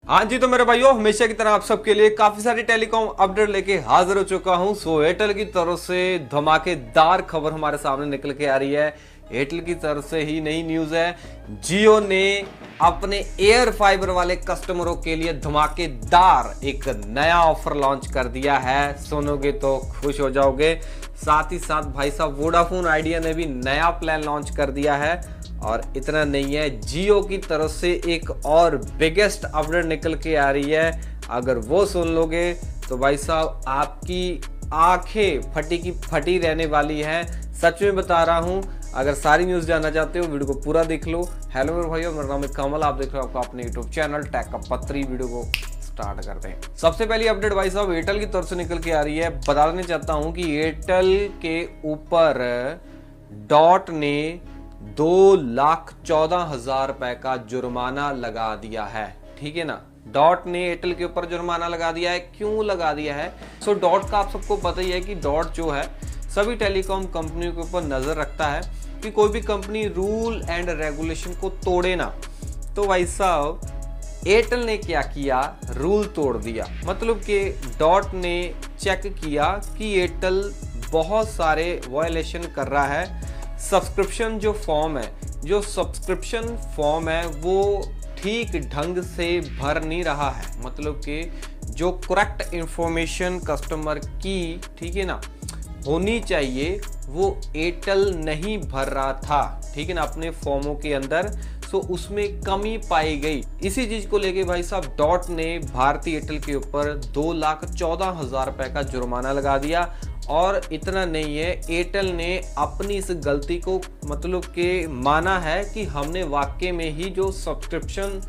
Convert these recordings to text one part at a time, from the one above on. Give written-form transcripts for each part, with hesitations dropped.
हाँ जी, तो मेरे भाइयों हमेशा की तरह आप सबके लिए काफी सारी टेलीकॉम अपडेट लेके हाजिर हो चुका हूं। सो एयरटेल की तरफ से धमाकेदार खबर हमारे सामने निकल के आ रही है। एयरटेल की तरफ से ही नई न्यूज है। जियो ने अपने एयर फाइबर वाले कस्टमरों के लिए धमाकेदार एक नया ऑफर लॉन्च कर दिया है। सुनोगे तो खुश हो जाओगे। साथ ही साथ भाई साहब वोडाफोन आइडिया ने भी नया प्लान लॉन्च कर दिया है। और इतना नहीं है, जियो की तरफ से एक और बिगेस्ट अपडेट निकल के आ रही है। अगर वो सुन लोगे तो भाई साहब आपकी आंखें फटी की फटी रहने वाली है। सच में बता रहा हूं। अगर सारी न्यूज जानना चाहते हो वीडियो को पूरा देख लो। हेलो मेरे भाइयों, मेरा नाम है कमल, आप देख रहे हो आपका अपने यूट्यूब चैनल टेक का पत्री। वीडियो को स्टार्ट करते हैं। सबसे पहली अपडेट भाई साहब एयरटेल की तरफ से निकल के आ रही है। बता देना चाहता हूं कि एयरटेल के ऊपर डॉट ने 2,14,000 रुपए का जुर्माना लगा दिया है। ठीक है ना, डॉट ने एयरटेल के ऊपर जुर्माना लगा दिया है। क्यों लगा दिया है? सो डॉट का आप सबको पता ही है कि डॉट जो है सभी टेलीकॉम कंपनियों के ऊपर नजर रखता है कि कोई भी कंपनी रूल एंड रेगुलेशन को तोड़े ना। तो भाई साहब एयरटेल ने क्या किया, रूल तोड़ दिया। मतलब कि डॉट ने चेक किया कि एयरटेल बहुत सारे वायलेशन कर रहा है। सब्सक्रिप्शन जो सब्सक्रिप्शन फॉर्म है वो ठीक ढंग से भर नहीं रहा है। मतलब कि जो करेक्ट इंफॉर्मेशन कस्टमर की, ठीक है ना, होनी चाहिए वो एयरटेल नहीं भर रहा था। ठीक है ना, अपने फॉर्मों के अंदर। सो उसमें कमी पाई गई। इसी चीज को लेके भाई साहब डॉट ने भारतीय एयरटेल के ऊपर 2,14,000 रुपए का जुर्माना लगा दिया। और इतना नहीं है, एयरटेल ने अपनी इस गलती को मतलब कि माना है कि हमने वाकई में ही जो सब्सक्रिप्शन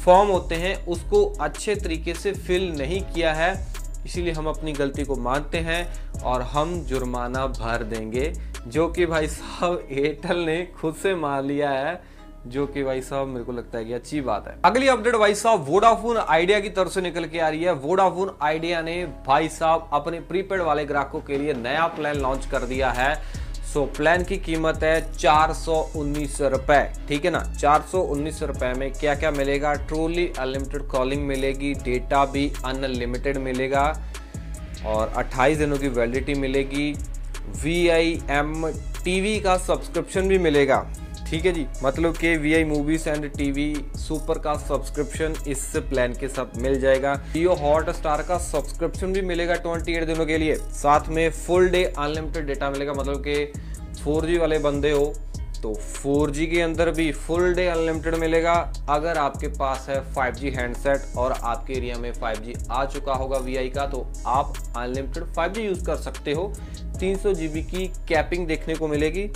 फॉर्म होते हैं उसको अच्छे तरीके से फिल नहीं किया है। इसीलिए हम अपनी गलती को मानते हैं और हम जुर्माना भर देंगे। जो कि भाई साहब एयरटेल ने खुद से मान लिया है, जो कि भाई साहब मेरे को लगता है कि अच्छी बात है। अगली अपडेट भाई साहब वोडाफोन आइडिया की तरफ से निकल के आ रही है। वोडाफोन आइडिया ने भाई साहब अपने प्रीपेड वाले ग्राहकों के लिए नया प्लान लॉन्च कर दिया है। सो प्लान की कीमत है 419 रुपए। ठीक है ना, 419 रुपए में क्या क्या मिलेगा? ट्रूली अनलिमिटेड कॉलिंग मिलेगी, डेटा भी अनलिमिटेड मिलेगा और 28 दिनों की वैलिडिटी मिलेगी। VIM टीवी का सब्सक्रिप्शन भी मिलेगा। ठीक है जी, मतलब कि VI movies and TV super का सब्सक्रिप्शन इस प्लान के साथ मिल जाएगा। जियो हॉटस्टार का सब्सक्रिप्शन भी मिलेगा 28 दिनों के लिए। साथ में फुल डे अनलिमिटेड डेटा मिलेगा। मतलब कि 4G वाले बंदे हो तो 4G के अंदर भी फुल डे अनलिमिटेड मिलेगा। अगर आपके पास है 5G हैंडसेट और आपके एरिया में 5G आ चुका होगा VI का, तो आप अनलिमिटेड 5G यूज कर सकते हो। 300 GB की कैपिंग देखने को मिलेगी।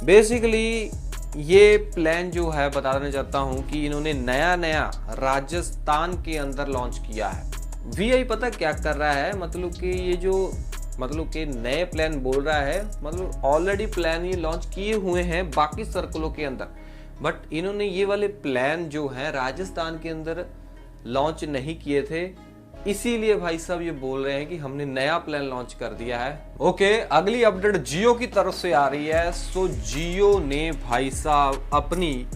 बेसिकली ये प्लान जो है बता देना चाहता हूं कि इन्होंने नया राजस्थान के अंदर लॉन्च किया है। VI पता क्या कर रहा है, मतलब कि ये जो कि नए प्लान बोल रहा है, मतलब ऑलरेडी प्लान ये लॉन्च किए हुए हैं बाकी सर्कलों के अंदर, बट इन्होंने ये वाले प्लान जो है राजस्थान के अंदर लॉन्च नहीं किए थे। इसीलिए भाई साहब ये बोल रहे हैं कि हमने नया प्लान लॉन्च कर दिया है। ओके, अगली अपडेट जियो की तरफ से आ रही है। सो जियो ने भाई साहब अपनी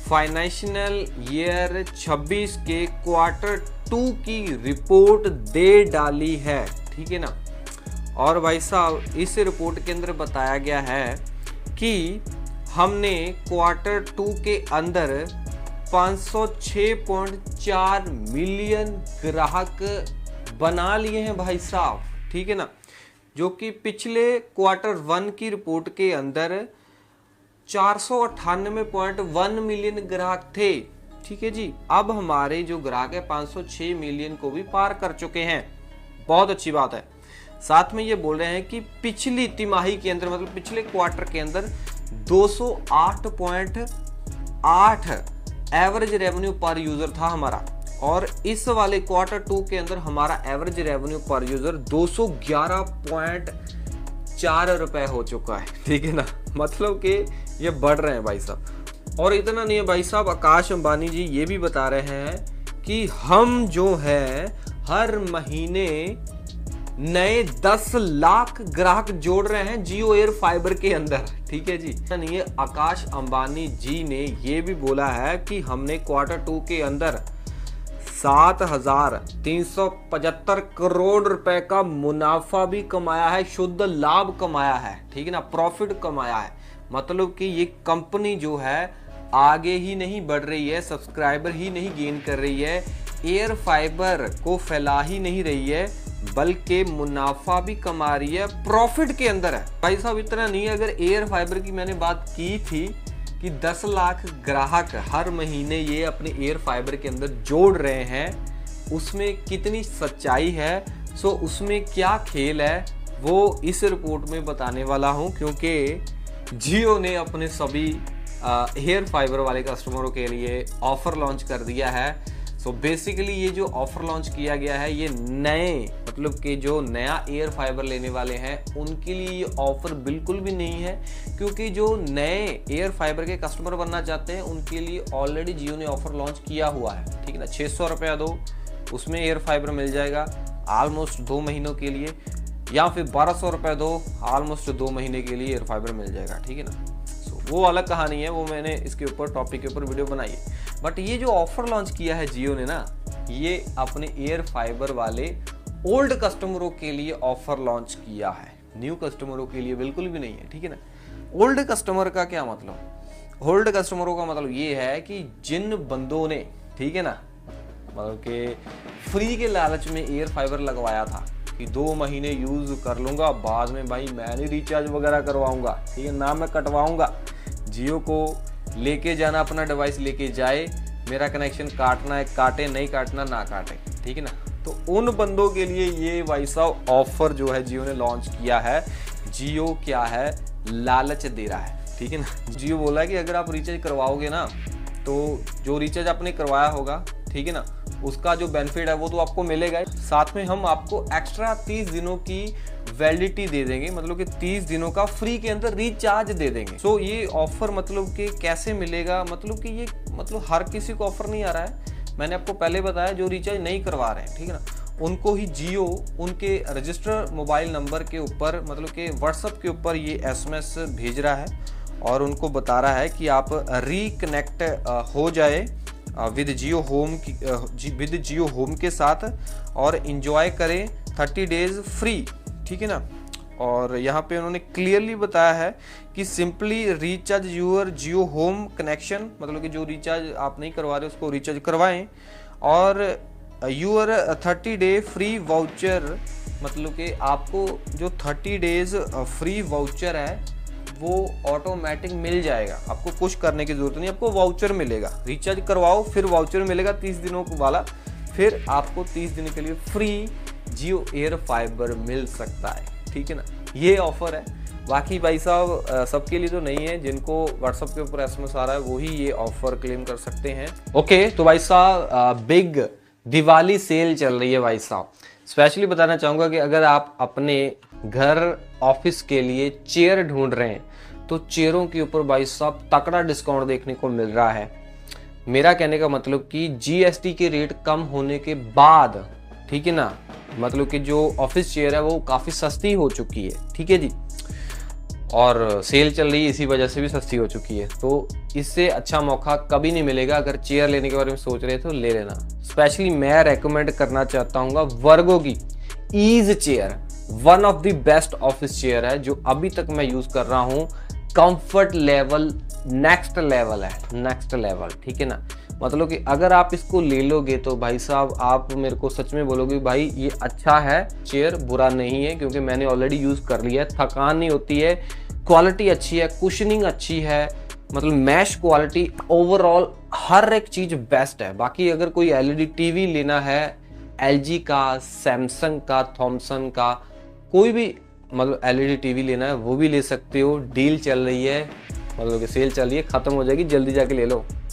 फाइनेंशियल ईयर 26 के Q2 की रिपोर्ट दे डाली है। ठीक है ना, और भाई साहब इस रिपोर्ट के अंदर बताया गया है कि हमने Q2 के अंदर 506.4 मिलियन ग्राहक बना लिए हैं भाई साहब। ठीक है ना, जो कि पिछले Q1 की रिपोर्ट के अंदर 498.1 मिलियन ग्राहक थे। ठीक है जी, अब हमारे जो ग्राहक है 506 मिलियन को भी पार कर चुके हैं। बहुत अच्छी बात है। साथ में ये बोल रहे हैं कि पिछली तिमाही के अंदर, मतलब पिछले क्वार्टर के अंदर 208.8 एवरेज रेवेन्यू पर यूजर था हमारा, और इस वाले Q2 के अंदर हमारा एवरेज रेवेन्यू पर यूजर 211.4 रुपए हो चुका है। ठीक है ना, मतलब कि ये बढ़ रहे हैं भाई साहब। और इतना नहीं है भाई साहब, आकाश अंबानी जी ये भी बता रहे हैं कि हम जो है हर महीने नए 10 लाख ग्राहक जोड़ रहे हैं जियो एयर फाइबर के अंदर। ठीक है जी, नहीं है, आकाश अंबानी जी ने ये भी बोला है कि हमने Q2 के अंदर 7,375 करोड़ रुपए का मुनाफा भी कमाया है, शुद्ध लाभ कमाया है, ठीक है ना, प्रॉफिट कमाया है। मतलब कि ये कंपनी जो है आगे ही नहीं बढ़ रही है, सब्सक्राइबर ही नहीं गेन कर रही है, एयर फाइबर को फैला ही नहीं रही है, बल्कि मुनाफा भी कमा रही है, प्रॉफिट के अंदर है। भाई साहब इतना नहीं है, अगर एयर फाइबर की मैंने बात की थी कि 10 लाख ग्राहक हर महीने ये अपने एयर फाइबर के अंदर जोड़ रहे हैं, उसमें कितनी सच्चाई है, सो उसमें क्या खेल है वो इस रिपोर्ट में बताने वाला हूं, क्योंकि जियो ने अपने सभी एयर फाइबर वाले कस्टमरों के लिए ऑफर लॉन्च कर दिया है। सो बेसिकली ये जो ऑफर लॉन्च किया गया है ये नए, मतलब कि जो नया एयर फाइबर लेने वाले हैं उनके लिए ये ऑफर बिल्कुल भी नहीं है, क्योंकि जो नए एयर फाइबर के कस्टमर बनना चाहते हैं उनके लिए ऑलरेडी जियो ने ऑफर लॉन्च किया हुआ है, ठीक है ना। 600 रुपया दो, उसमें एयर फाइबर मिल जाएगा ऑलमोस्ट 2 महीनों के लिए, या फिर 1200 रुपये दो, ऑलमोस्ट 2 महीने के लिए एयर फाइबर मिल जाएगा, ठीक है ना। वो अलग कहानी है, वो मैंने इसके ऊपर टॉपिक के ऊपर वीडियो बनाई है। बट ये जो ऑफर लॉन्च किया है जियो ने ना, ये अपने एयर फाइबर वाले ओल्ड कस्टमरों के लिए ऑफर लॉन्च किया है, न्यू कस्टमरों के लिए बिल्कुल भी नहीं है, ठीक है ना। ओल्ड कस्टमर का क्या मतलब? ओल्ड कस्टमरों का मतलब ये है कि जिन बंदों ने, ठीक है ना, मतलब कि फ्री के लालच में एयर फाइबर लगवाया था कि 2 महीने यूज कर लूंगा, बाद में भाई मैं नहीं रिचार्ज वगैरह करवाऊंगा, ठीक है ना, मैं कटवाऊंगा, जियो को लेके जाना, अपना डिवाइस लेके जाए, मेरा कनेक्शन काटना है काटे, नहीं काटना ना काटे, ठीक है ना। तो उन बंदों के लिए ये भाई साहब ऑफर जो है जियो ने लॉन्च किया है। जियो क्या है, लालच दे रहा है, ठीक है ना। जियो बोला है कि अगर आप रिचार्ज करवाओगे ना, तो जो रिचार्ज आपने करवाया होगा, ठीक है ना, उसका जो बेनिफिट है वो तो आपको मिलेगा, साथ में हम आपको एक्स्ट्रा 30 दिनों की वैलिडिटी दे देंगे, मतलब कि 30 दिनों का फ्री के अंदर रिचार्ज दे देंगे। सो ये ऑफर मतलब कि कैसे मिलेगा, मतलब कि ये मतलब हर किसी को ऑफर नहीं आ रहा है। मैंने आपको पहले बताया जो रिचार्ज नहीं करवा रहे हैं, ठीक है ना, उनको ही जियो उनके रजिस्टर मोबाइल नंबर के ऊपर, मतलब कि व्हाट्सएप के ऊपर ये SMS भेज रहा है और उनको बता रहा है कि आप रिकनेक्ट हो जाए विद जियो होम के साथ और इंजॉय करें 30 डेज फ्री, ठीक है ना। और यहाँ पे उन्होंने क्लियरली बताया है कि simply recharge your Jio home connection, मतलब कि जो रिचार्ज आप नहीं करवा रहे उसको रिचार्ज करवाएं, और यूर 30 डे फ्री वाउचर, मतलब कि आपको जो 30 डेज फ्री वाउचर है वो ऑटोमेटिक मिल जाएगा, आपको कुछ करने की जरूरत नहीं, आपको वाउचर मिलेगा, रिचार्ज करवाओ फिर वाउचर मिलेगा 30 दिनों वाला, फिर आपको 30 दिन के लिए फ्री जियो एयर फाइबर मिल सकता है, ठीक है ना। ये ऑफर है, बाकी भाई साहब सबके लिए तो नहीं है, जिनको व्हाट्सएप के ऊपर SMS आ रहा है वही ये ऑफर क्लेम कर सकते हैं। ओके, तो भाई साहब बिग दिवाली सेल चल रही है भाई साहब। स्पेशली बताना चाहूंगा कि अगर आप अपने घर ऑफिस के लिए चेयर ढूंढ रहे हैं तो चेयरों के ऊपर भाई साहब तकड़ा डिस्काउंट देखने को मिल रहा है। मेरा कहने का मतलब कि GST के रेट कम होने के बाद, ठीक है ना, मतलब कि जो ऑफिस चेयर है वो काफ़ी सस्ती हो चुकी है, ठीक है जी, और सेल चल रही है इसी वजह से भी सस्ती हो चुकी है। तो इससे अच्छा मौका कभी नहीं मिलेगा, अगर चेयर लेने के बारे में सोच रहे तो ले लेना। स्पेशली मैं रेकमेंड करना चाहता हूँ वर्गो की ease chair, one of the best office chair है जो अभी तक मैं यूज़ कर रहा हूँ। कंफर्ट लेवल नेक्स्ट लेवल है, नेक्स्ट लेवल, ठीक है ना। मतलब कि अगर आप इसको ले लोगे तो भाई साहब आप मेरे को सच में बोलोगे भाई ये अच्छा है चेयर, बुरा नहीं है, क्योंकि मैंने ऑलरेडी यूज़ कर लिया है, थकान नहीं होती है, क्वालिटी अच्छी है, कुशनिंग अच्छी है, मतलब मैश क्वालिटी, ओवरऑल हर एक चीज़ बेस्ट है। बाकी अगर कोई LED TV लेना है LG का, सैमसंग का, थॉमसन का, कोई भी मतलब LED TV लेना है वो भी ले सकते हो, डील चल रही है, मतलब कि सेल चल रही है, ख़त्म हो जाएगी, जल्दी जाके ले लो।